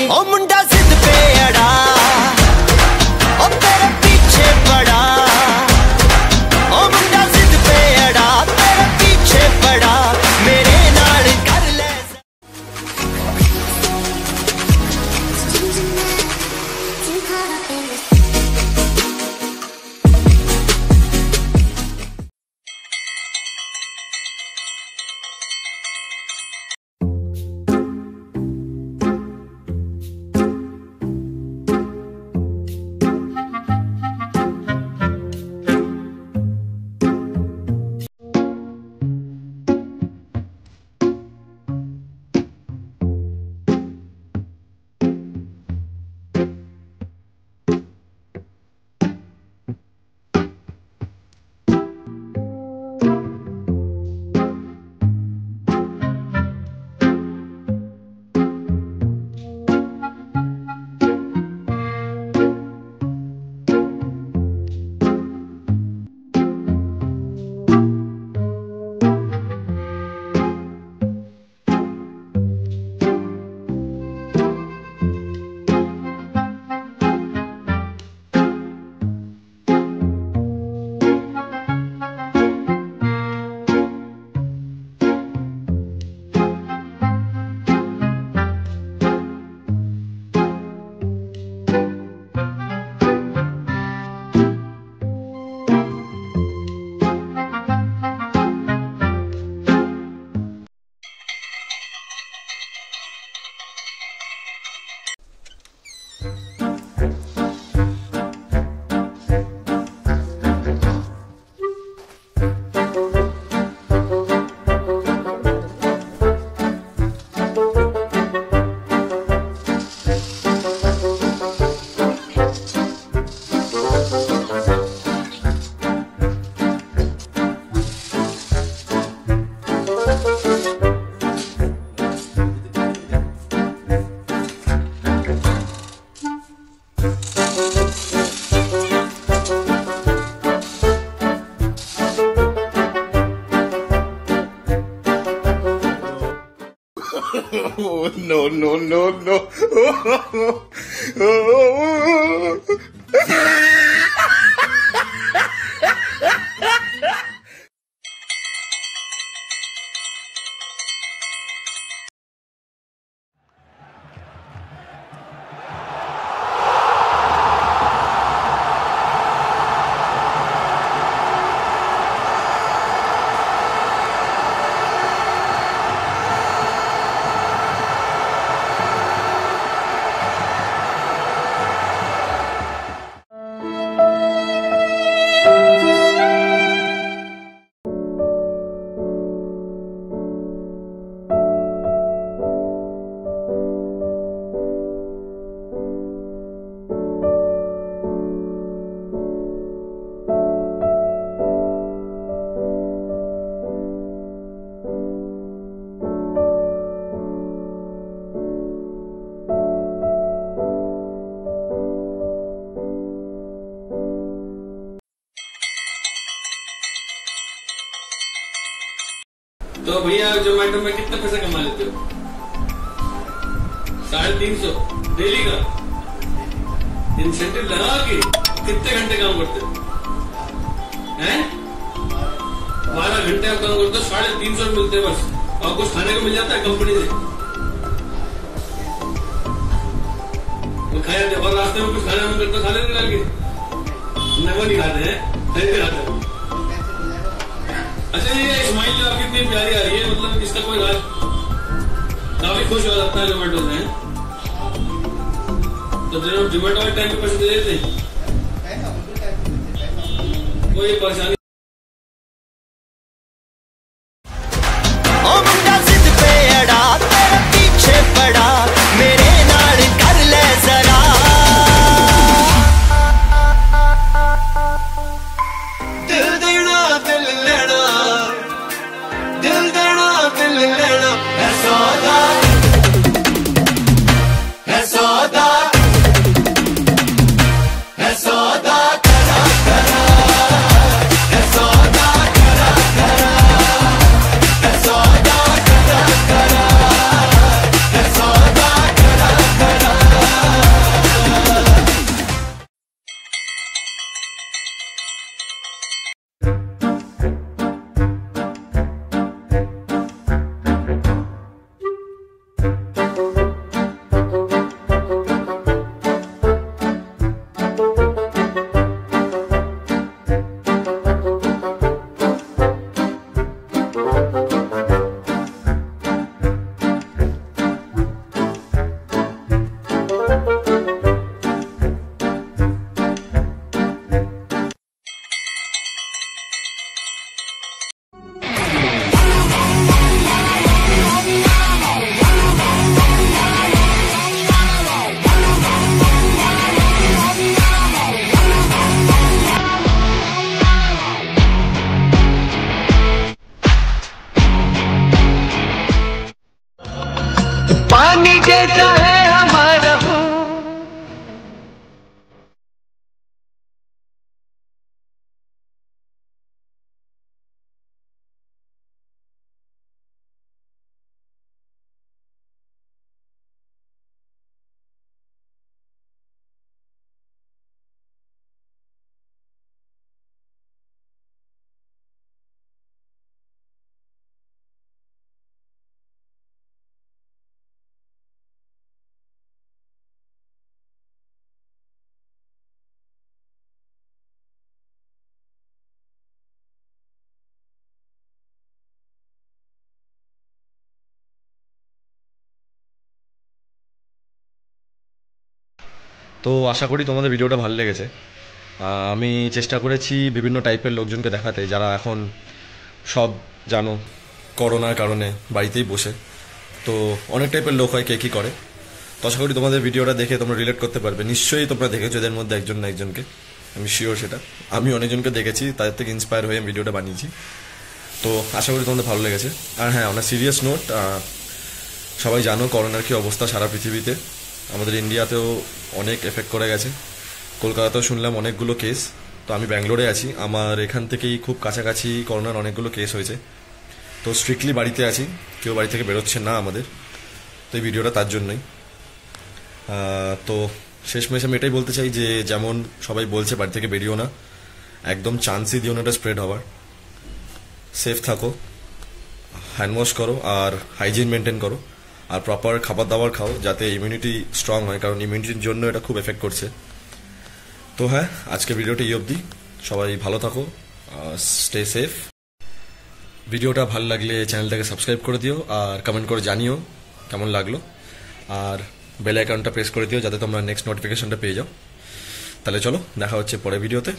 ओ मुंडा जिद पे अड़ा, ओ तेरे पीछे पड़ा। ओ मुंडा जिद पे अड़ा, तेरे पीछे पड़ा। मेरे नाल कर ले Oh, no, no, no, no. तो भैया जोमेटो में कितना पैसा कमा लेते हो? 350 डेली का इंसेंटिव लगा के कितने घंटे काम करते हो? हैं? 12 घंटे आप काम करते हो, 350 मिलते हैं बस, और कुछ खाने को मिल जाता है कंपनी से। वो खाया थे और रास्ते में कुछ खाने में करते खा लेते निकाल के, वो नहीं खाते हैं, खरीद के खाते हैं। अच्छा ये स्माइल जो आपकी इतनी प्यारी आ रही है, मतलब इसका कोई राज? काफी खुश हो जाता है जोमेटो से। तो जोमेटो वाले टाइम पे पैसे दे देते हैं, कोई परेशानी। ओ मुंडा जिद पे अड़ा, तेरे पीछे पड़ा। मेरे नाल कर ले जरा। दिल देना दिल लेना, दिल देना दिल लेना। है सौदा, है सौदा, है सौदा करा करा, है सौदा करा करा, है सौदा करा करा, है सौदा करा करा। पानी जैसा है हमारा তো আশা করি তোমাদের ভিডিওটা ভালো লেগেছে। আমি চেষ্টা করেছি বিভিন্ন টাইপের লোকজনকে দেখাতে, যারা এখন সব জানো করোনার কারণে বাড়িতেই বসে। তো অনেক টাইপের লোক হয়, কে কী করে। তো আশা করি তোমাদের ভিডিওটা দেখে তোমরা রিলেট করতে পারবে। নিশ্চয়ই তোমরা দেখেছো এদের মধ্যে একজন না একজনকে, আমি শিওর সেটা। আমি অনেকজনকে দেখেছি, তাদের থেকে ইন্সপায়ার হয়ে আমি ভিডিওটা বানিয়েছি। তো আশা করি তোমাদের ভালো লেগেছে। আর হ্যাঁ, অনেক সিরিয়াস নোট, সবাই জানো করোনার কী অবস্থা সারা পৃথিবীতে। আমাদের ইন্ডিয়াতেও অনেক এফেক্ট করে গেছে, কলকাতাতেও শুনলাম অনেকগুলো কেস। তো আমি ব্যাঙ্গালোরে আছি, আমার এখান থেকেই খুব কাছাকাছি করোনার অনেকগুলো কেস হয়েছে। তো স্ট্রিক্টলি বাড়িতে আছি, কেউ বাড়ি থেকে বেরোচ্ছে না আমাদের। তো এই ভিডিওটা তার জন্যই। তো শেষমেশ আমি এটাই বলতে চাই যে যেমন সবাই বলছে বাড়ি থেকে বেরিয়েও না, একদম চান্সই দিও না এটা স্প্রেড হওয়ার। সেফ থাকো, হ্যান্ড ওয়াশ করো আর হাইজিন মেনটেন করো, আর প্রপার খাবার দাবার খাও যাতে ইমিউনিটি স্ট্রং হয়, কারণ ইমিউনিটির জন্য এটা খুব এফেক্ট করছে। তো হ্যাঁ, আজকের ভিডিওটা এই অবধি। সবাই ভালো থাকো, স্টে সেফ। ভিডিওটা ভালো লাগলে চ্যানেলটাকে সাবস্ক্রাইব করে দিও, আর কমেন্ট করে জানিও কেমন লাগলো, আর বেল আইকনটা প্রেস করে দিও যাতে তোমরা নেক্সট নোটিফিকেশনটা পেয়ে যাও। তাহলে চলো, দেখা হচ্ছে পরের ভিডিওতে।